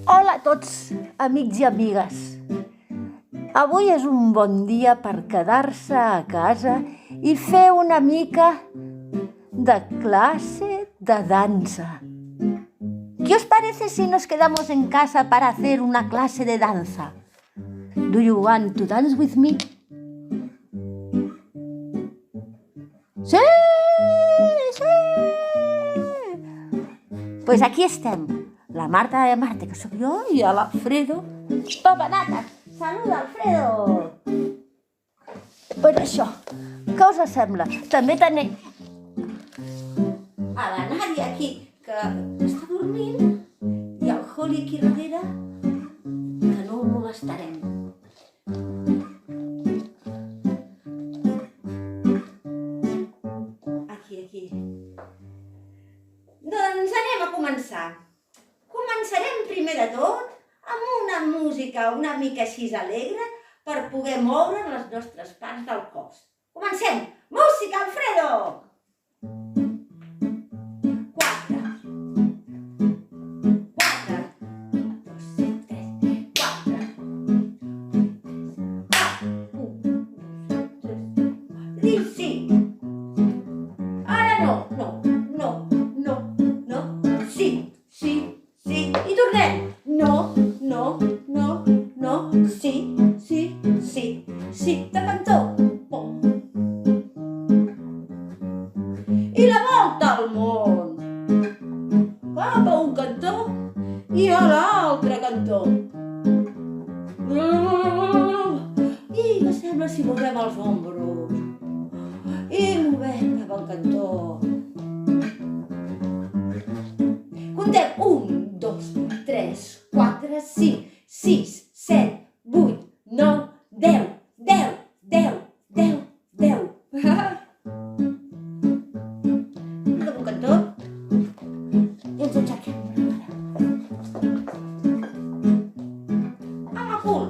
Hola a tots, amics i amigues. Avui és un bon dia per quedar-se a casa i fer una mica de clase de danza. ¿Qué os parece si nos quedamos en casa para hacer una clase de danza? Do you want to dance with me? Sí, sí! Pues aquí estem, la Marta de Marte, que sóc jo, i l'Alfredo. Papanates! Saluda, Alfredo! Pues això, què us sembla? També tenim a la Nàdia aquí, que està dormint, i el Joli aquí darrere, que no el molestarem. Aquí. Doncs anem a començar. Començarem primer de tot amb una música una mica així alegre per poder moure les nostres parts del cos. Comencem! Música, Alfredo! 4, 2, 3, 4. 1, 2, 3, 4. Diu sí. Ara no. Sí. I tornem. No. Sí. De cantó. Pom. I la volta al món. Cap a un cantó i a l'altre cantó. I què sembla si movem els ombros? I movem cap al cantó. Contem 1, 2, 3, 4, 5, 6, 7, 8, 9, 10. 10. Cap un cantó i ens aixequem. Amb el cul.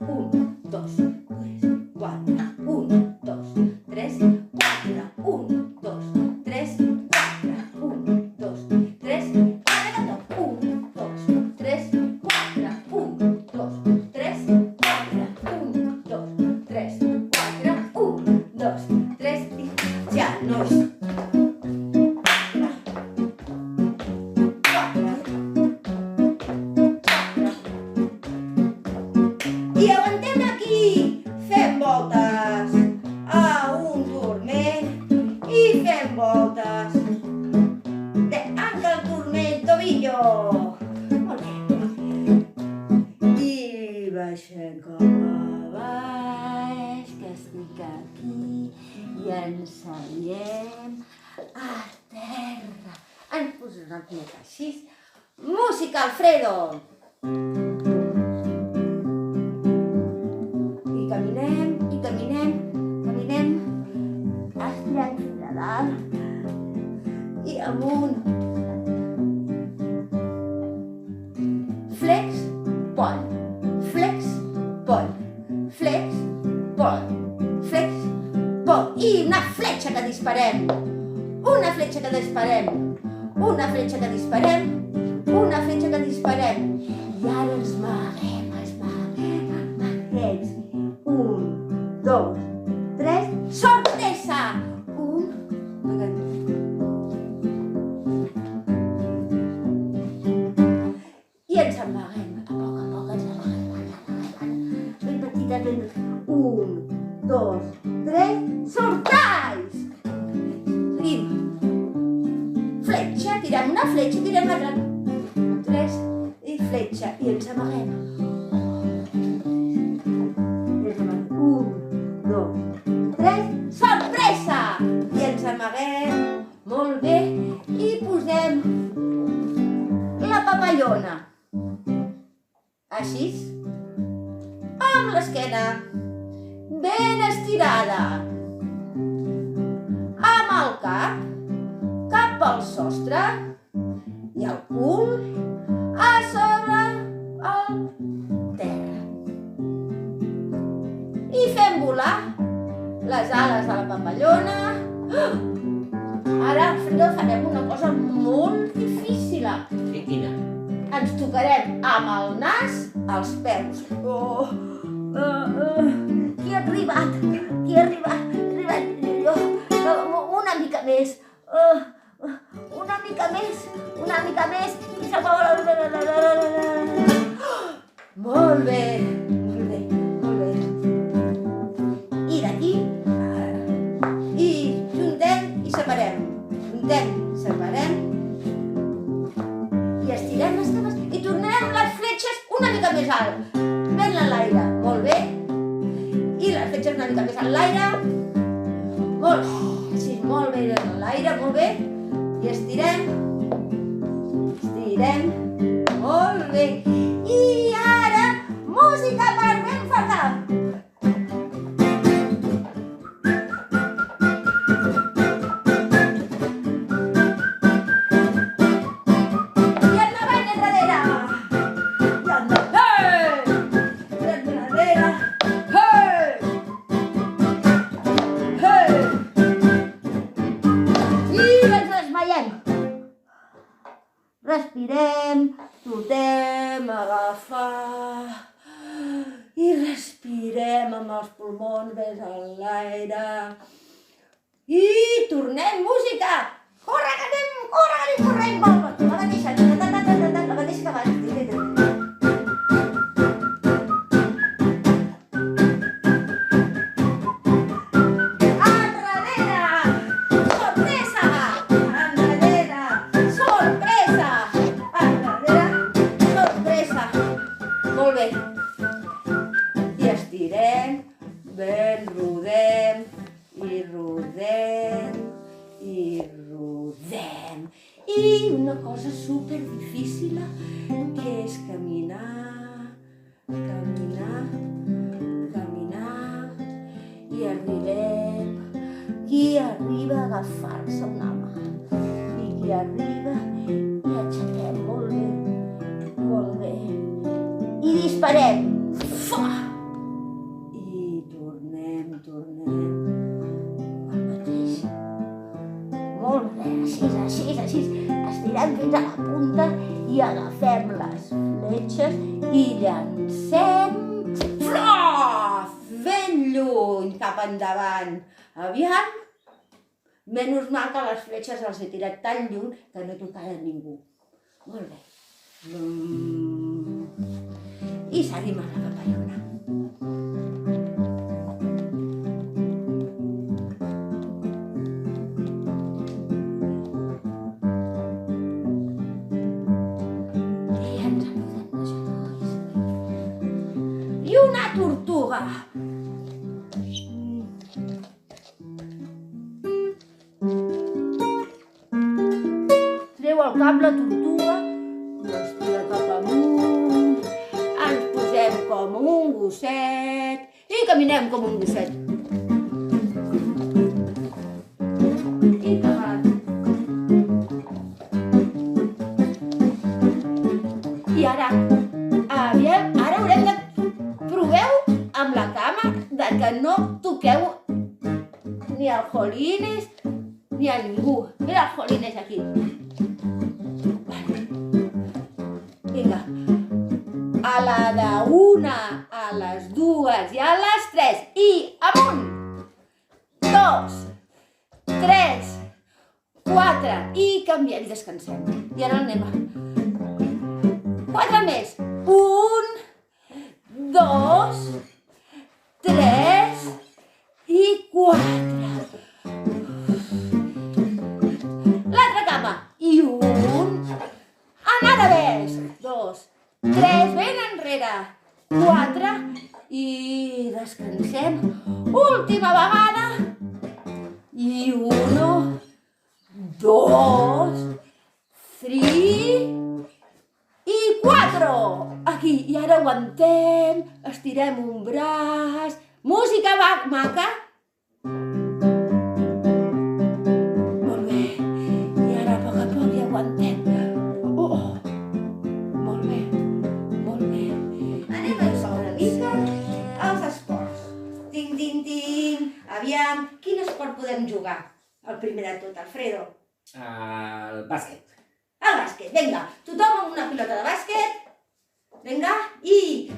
1, 2, 3, 4. 1, 2, 3, 4. 1, 2, 3, 4. 1, 2, 3, 4. 1, 2, 3, 4. 1, 2, 3, 4. 1, 2, 3, 4. 1, 2, 3 i ja, nois. 4. I aguantem aquí, fem voltes a un turment i fem voltes de anca al turment, tobillo. Molt bé. I baixem cap a baix, que estic aquí, i ens seiem a terra. Ens posem una mica així. Música, Alfredo! I caminem, estirem fins a dalt i amunt. Flex, pont, flex, pont, flex, pont, flex, pont. I una fletxa que disparem. Una fletxa que disparem. I ara ens maguem. 1, 2, 3, sorpresa! 1, i ens amaguem. A poc ens amaguem. Ben petites. 1, 2, 3, sortais! Seguim. Fletxa, tirem una fletxa, tirem l'altra. 3 i fletxa. I ens amaguem. 1, 2, 3, sorpresa! I ens amaguem. Molt bé. I posem la papallona. Així. Amb l'esquena ben estirada. Amb el cap al sostre i el cul a sobre el terra. I fem volar les ales de la papallona. Ara, Alfredo, farem una cosa molt difícil. I quina? Ens amb el nas als peus. Qui ha arribat? Qui ha arribat? Jo. Una mica més. Una mica més. Una mica més. I se'l va... Molt bé. Molt bé. Molt bé. I d'aquí. I juntem i separem. Juntem, separem. I estirem les cames. I tornem les fletxes una mica més alt. Ben a l'aire. Molt bé. I les fletxes una mica més a l'aire. Molt bé. Sí, molt bé a l'aire, molt bé. I estirem. Estirem. Molt bé. I ara, música per ben faltar. Respirem, tornem a agafar i respirem amb els pulmons més a l'aire i tornem música! Corre, que anem corrent! La mateixa que abans. I estirem, ben rodem, i rodem, i rodem. I una cosa super difícil que és caminar, caminar, caminar, i arribem. Qui arriba a agafar-se una mà, i qui arriba i aixequem molt bé, molt bé. I disparem. I tornem. El mateix. Molt bé, així. Estirem fins a la punta i agafem les fletxes i llancem ben lluny cap endavant. Aviam. Menys mal que les fletxes els he tirat tan lluny que no tocaran ningú. Molt bé. I seguim amb la papallona. I ens apodem de genolls. I una tortuga. Treu el cap la tortuga, l'estira cap amunt, ens posem com un gosset i caminem com un gosset. I cap. I ara, haurem de... Proveu amb la cama de que no toqueu ni al Jolines ni a ningú. Mira el Jolines aquí. Vinga. A la d'una, a les dues i a les tres. I amunt! 2, 3, 4. I canviem i descansem. I ara anem a... 4 més. 1, 2, 3 i 4. L'altra cama. I 1. Anada més. 2, 3. Ben enrere. 4. I descansem. Última vegada. I 1, 2, 3 i 4. Aquí. I ara aguantem. Estirem un braç. Música maca. Molt bé. I ara a poc hi aguantem. Molt bé. Molt bé. Anem a jugar una mica als esports. Ting. Aviam, quin esport podem jugar? El primer de tot, Alfredo. El bàsquet. El bàsquet, vinga. Tothom amb una pilota de bàsquet. Vinga, i...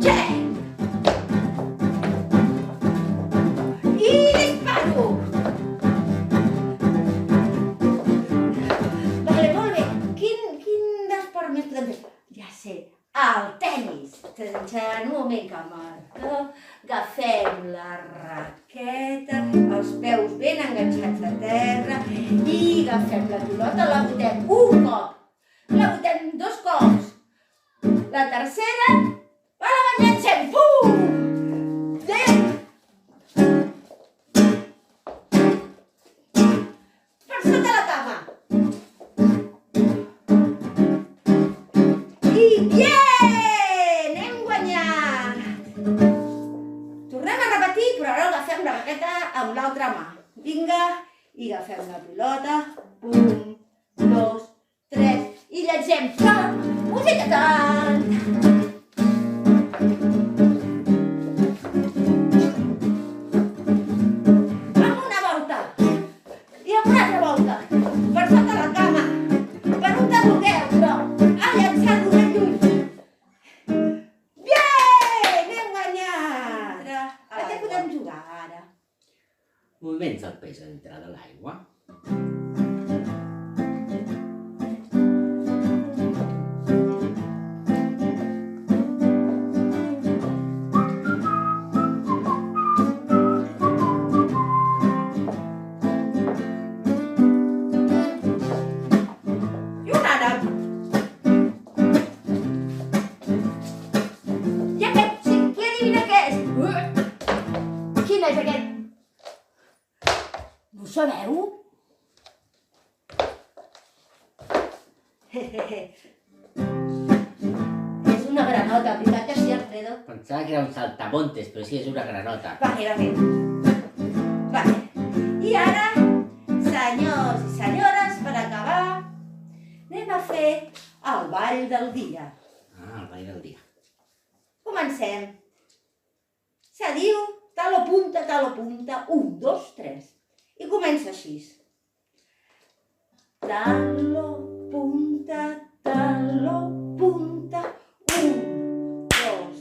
Check! I disparo! Vale, molt bé. Quin esport més podem fer? Ja sé, el tenis. En un moment que marca, agafem la raqueta, els peus ben enganxats a terra i agafem la pilota, la botem un cop, la botem 2 cops, la tercera, la llancem, pum! Per sota la cama. I bien! Hem guanyat! Tornem a repetir, però ara agafem la raqueta amb l'altra mà. Vinga, i agafem la pilota. 1, 2, 3, i llancem. Música tant! Amb una volta. I amb una altra volta. Per sota la cama. Per on te vulgueu, però a llançar-lo ben lluny. Bien! Hem guanyat! A què podem jugar ara? Moviments del peix a dintre de l'aigua. I un àrab. I aquest, sí, qui adivina què és? Quin és aquest? No ho sabeu? És una granota, veritat que sí, Alfredo? Pensava que era un saltamontes, però sí, és una granota. Vale. Vale. I ara, senyors i senyores, per acabar, anem a fer el ball del dia. El ball del dia. Comencem. Se diu talo punta, 1, 2, 3. I comença així. Talo punta, 1, 2,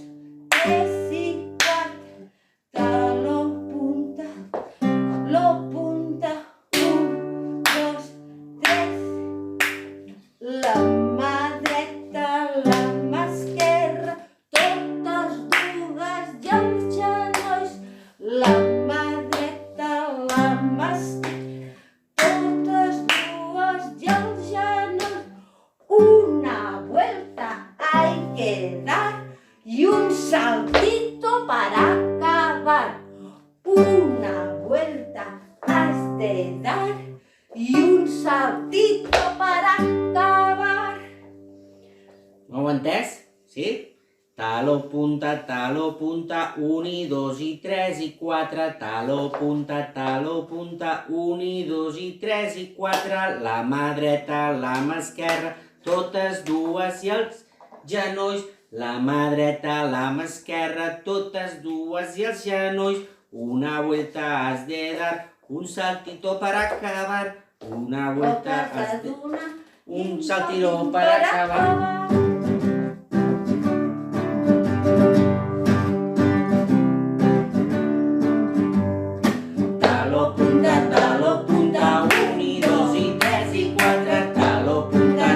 3 i 4. Talo punta, 1, 2, 3. La mà dreta, la mà esquerra, totes dues i els genolls. La mà dreta, la mà esquerra, totes dues i els genolls. Una vuelta hay que dar y un saltito para acabar. Una vuelta has de dar y un saltito para acabar. No ho heu entès? Sí? Talo, punta, 1 i 2 i 3 i 4. Talo, punta, 1 i 2 i 3 i 4. La mà dreta, la mà esquerra, totes dues i els genolls. La mà dreta, la mà esquerra, totes dues i els genolls. Una vuelta has de dar, un saltito para acabar. Una vuelta has de... Un saltito para acabar. Talo, punta, 1 i 2 i 3 i 4. Talo, punta,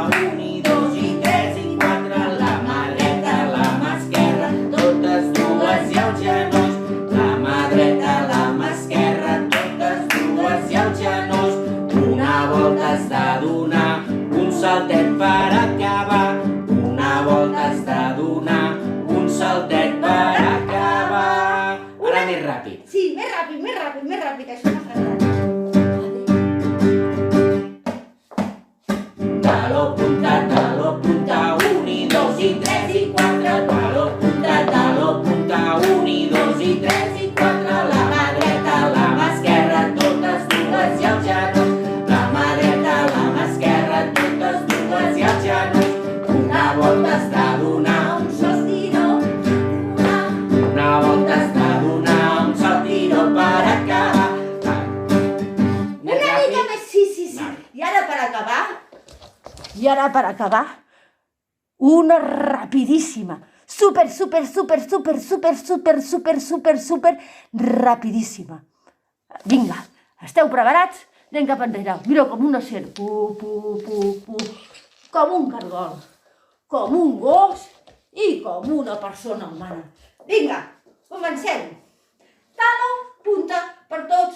1 i 2 i 3 i 4. La mà dreta, la mà esquerra, totes dues i els genolls. La mà dreta, la mà esquerra, totes dues i els genolls. Una volta has de donar, un saltet per acabar. Una volta has de donar, un saltet per acabar. Ara més ràpid. Sí, més ràpid, que això m'ha agradat. Talo, punta, 1 i 2 i 3 i 4. Talo, punta, 1 i 2 i 3 i 4. La mà dreta, la mà esquerra, totes dues i els genolls. La mà dreta, la mà esquerra, totes dues i els genolls. Una volta has de donar un Saltino, Una volta has de donar un saltino per acabar. ara, per acabar, una rapidíssima. Super rapidíssima. Vinga, esteu preparats? Anem cap enrere. Mira, com una serp. Com un cargol. Com un gos i com una persona humana. Vinga, comencem. Talo, punta per tot